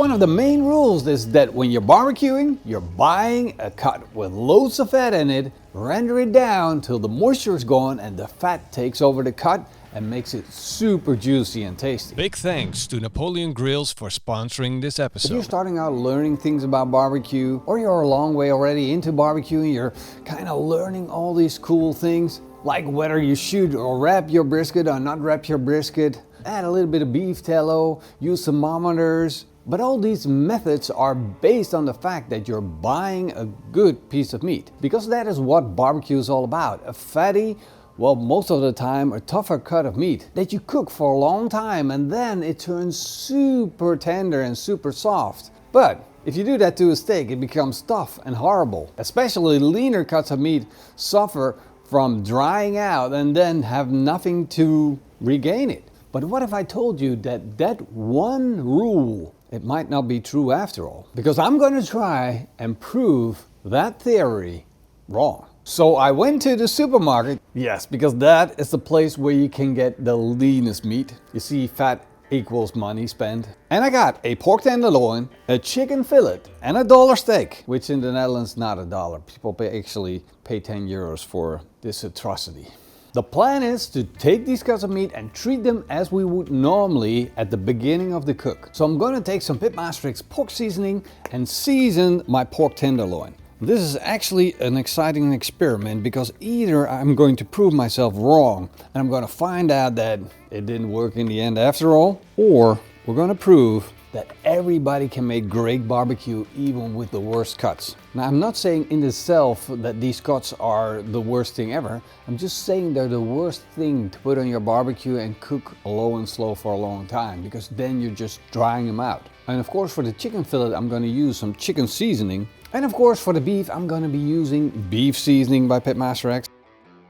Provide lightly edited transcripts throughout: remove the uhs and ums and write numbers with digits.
One of the main rules is that when you're barbecuing, you're buying a cut with loads of fat in it, render it down till the moisture is gone and the fat takes over the cut and makes it super juicy and tasty. Big thanks to Napoleon Grills for sponsoring this episode. If you're starting out learning things about barbecue, or you're a long way already into barbecuing, you're kind of learning all these cool things, like whether you should or wrap your brisket or not wrap your brisket, add a little bit of beef tallow, use thermometers. But all these methods are based on the fact that you're buying a good piece of meat. Because that is what barbecue is all about. A fatty, well, most of the time a tougher cut of meat that you cook for a long time and then it turns super tender and super soft. But if you do that to a steak, it becomes tough and horrible. Especially leaner cuts of meat suffer from drying out and then have nothing to regain it. But what if I told you that that one rule, it might not be true after all? Because I'm going to try and prove that theory wrong. So I went to the supermarket, yes, because that is the place where you can get the leanest meat. You see, fat equals money spent. And I got a pork tenderloin, a chicken fillet, and a dollar steak, which in the Netherlands not $1. People actually pay 10 euros for this atrocity. The plan is to take these cuts of meat and treat them as we would normally at the beginning of the cook. So I'm going to take some PitmasterX pork seasoning and season my pork tenderloin. This is actually an exciting experiment because either I'm going to prove myself wrong and I'm going to find out that it didn't work in the end after all, or we're going to prove that everybody can make great barbecue even with the worst cuts. Now, I'm not saying in itself that these cuts are the worst thing ever. I'm just saying they're the worst thing to put on your barbecue and cook low and slow for a long time, because then you're just drying them out. And of course for the chicken fillet I'm going to use some chicken seasoning. And of course for the beef I'm going to be using beef seasoning by PitmasterX.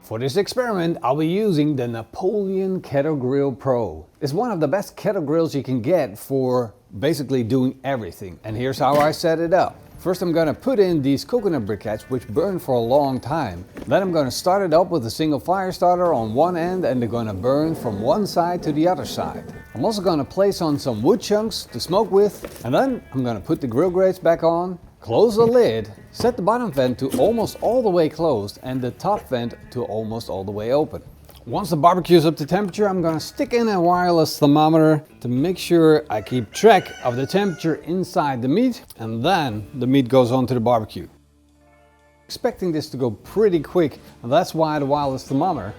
For this experiment, I'll be using the Napoleon Kettle Grill Pro. It's one of the best kettle grills you can get for basically doing everything. And here's how I set it up. First I'm going to put in these coconut briquettes which burn for a long time. Then I'm going to start it up with a single fire starter on one end and they're going to burn from one side to the other side. I'm also going to place on some wood chunks to smoke with, and then I'm going to put the grill grates back on. Close the lid, set the bottom vent to almost all the way closed and the top vent to almost all the way open. Once the barbecue is up to temperature, I'm going to stick in a wireless thermometer to make sure I keep track of the temperature inside the meat, and then the meat goes onto the barbecue. Expecting this to go pretty quick, and that's why the wireless thermometer.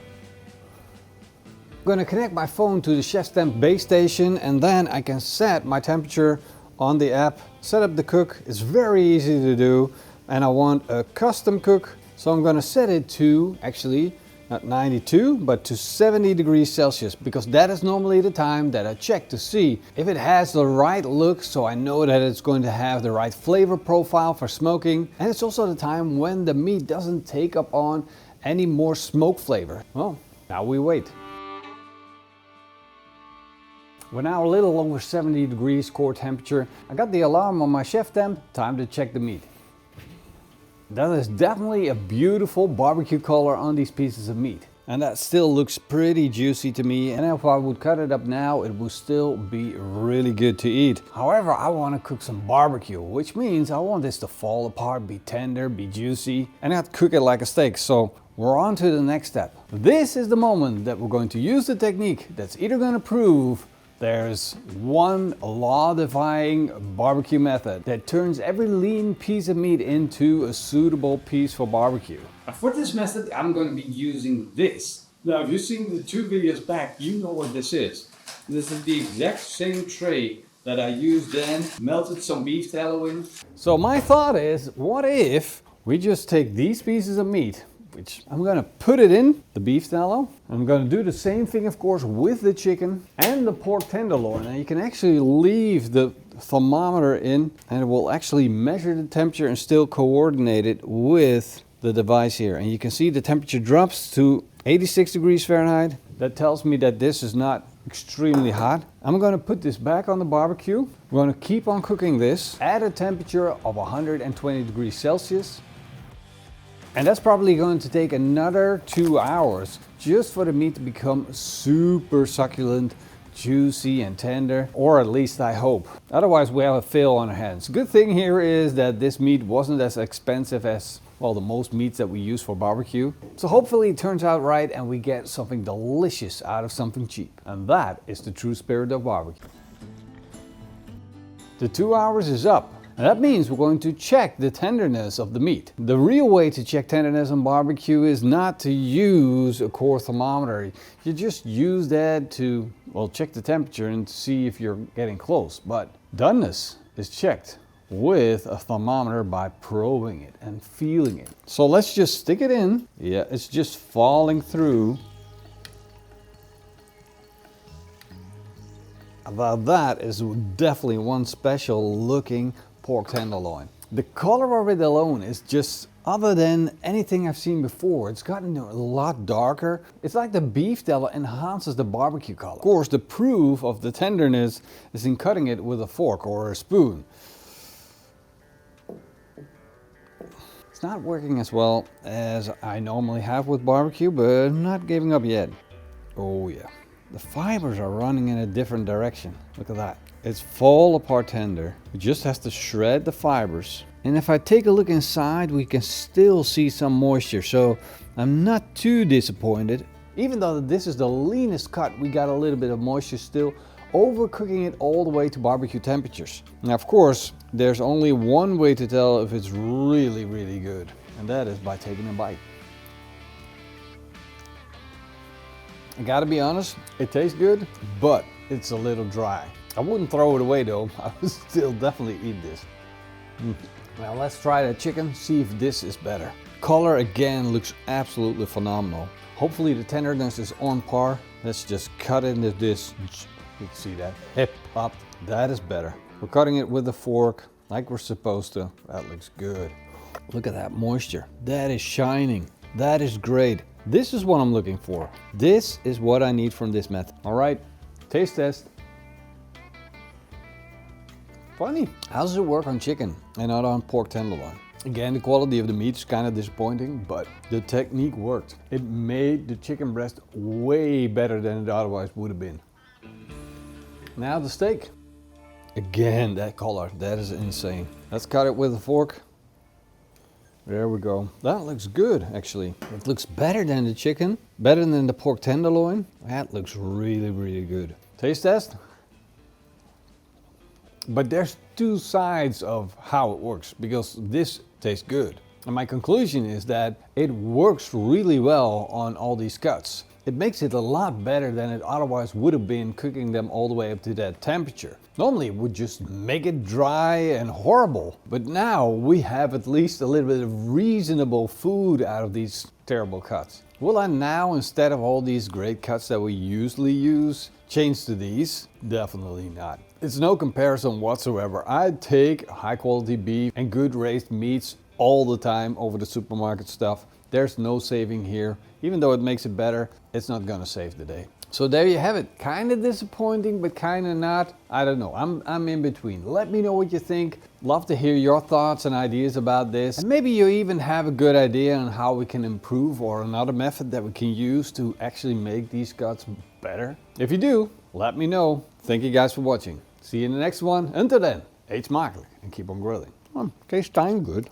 I'm going to connect my phone to the Chef's Temp base station and then I can set my temperature on the app, set up the cook. It's very easy to do, and I want a custom cook, so I'm going to set it to actually not 92 but to 70 degrees Celsius, because that is normally the time that I check to see if it has the right look, so I know that it's going to have the right flavor profile for smoking, and it's also the time when the meat doesn't take up on any more smoke flavor. Well, now we wait. We're now a little over 70 degrees core temperature. I got the alarm on my Chef Temp, time to check the meat. That is definitely a beautiful barbecue color on these pieces of meat. And that still looks pretty juicy to me, and if I would cut it up now, it would still be really good to eat. However, I want to cook some barbecue, which means I want this to fall apart, be tender, be juicy, and not cook it like a steak. So we're on to the next step. This is the moment that we're going to use the technique that's either going to prove there's one law-defying barbecue method that turns every lean piece of meat into a suitable piece for barbecue. For this method, I'm going to be using this. Now, if you've seen the 2 videos back, you know what this is. This is the exact same tray that I used then, melted some beef tallow in. So my thought is, what if we just take these pieces of meat, which I'm going to put it in the beef tallow. I'm going to do the same thing, of course, with the chicken and the pork tenderloin. And you can actually leave the thermometer in and it will actually measure the temperature and still coordinate it with the device here. And you can see the temperature drops to 86 degrees Fahrenheit. That tells me that this is not extremely hot. I'm going to put this back on the barbecue. We're going to keep on cooking this at a temperature of 120 degrees Celsius. And that's probably going to take another 2 hours just for the meat to become super succulent, juicy and tender, or at least I hope. Otherwise we have a fail on our hands. Good thing here is that this meat wasn't as expensive as, well, the most meats that we use for barbecue. So hopefully it turns out right and we get something delicious out of something cheap. And that is the true spirit of barbecue. The 2 hours is up. And that means we're going to check the tenderness of the meat. The real way to check tenderness on barbecue is not to use a core thermometer. You just use that to, well, check the temperature and see if you're getting close. But doneness is checked with a thermometer by probing it and feeling it. So let's just stick it in. Yeah, it's just falling through. Now that is definitely one special looking pork tenderloin. The color of it alone is just, other than anything I've seen before, it's gotten a lot darker. It's like the beef that enhances the barbecue color. Of course, the proof of the tenderness is in cutting it with a fork or a spoon. It's not working as well as I normally have with barbecue, but I'm not giving up yet. Oh yeah. The fibers are running in a different direction. Look at that. It's fall apart tender. We just have to shred the fibers. And if I take a look inside, we can still see some moisture. So I'm not too disappointed. Even though this is the leanest cut, we got a little bit of moisture still. Overcooking it all the way to barbecue temperatures. Now, of course, there's only one way to tell if it's really, really good. And that is by taking a bite. I gotta be honest, it tastes good, but it's a little dry. I wouldn't throw it away though. I would still definitely eat this. Now let's try the chicken, see if this is better. Color again looks absolutely phenomenal. Hopefully the tenderness is on par. Let's just cut into this. You can see that hip pop. That is better. We're cutting it with a fork like we're supposed to. That looks good. Look at that moisture. That is shining. That is great. This is what I'm looking for. This is what I need from this method. All right, taste test. Funny, how does it work on chicken and not on pork tenderloin? Again, the quality of the meat is kind of disappointing, but the technique worked. It made the chicken breast way better than it otherwise would have been. Now the steak. Again, that color, that is insane. Let's cut it with a fork. There we go. That looks good, actually. It looks better than the chicken, better than the pork tenderloin. That looks really, really good. Taste test. But there's two sides of how it works, because this tastes good. And my conclusion is that it works really well on all these cuts. It makes it a lot better than it otherwise would have been cooking them all the way up to that temperature. Normally it would just make it dry and horrible. But now we have at least a little bit of reasonable food out of these terrible cuts. Will I now, instead of all these great cuts that we usually use, change to these? Definitely not. It's no comparison whatsoever. I'd take high quality beef and good raised meats all the time over the supermarket stuff. There's no saving here. Even though it makes it better, it's not gonna save the day. So there you have it. Kind of disappointing, but kind of not. I don't know. I'm in between. Let me know what you think. Love to hear your thoughts and ideas about this. And maybe you even have a good idea on how we can improve, or another method that we can use to actually make these cuts better. If you do, let me know. Thank you guys for watching. See you in the next one. Until then, eet smakelijk and keep on grilling. Tastes kind of good.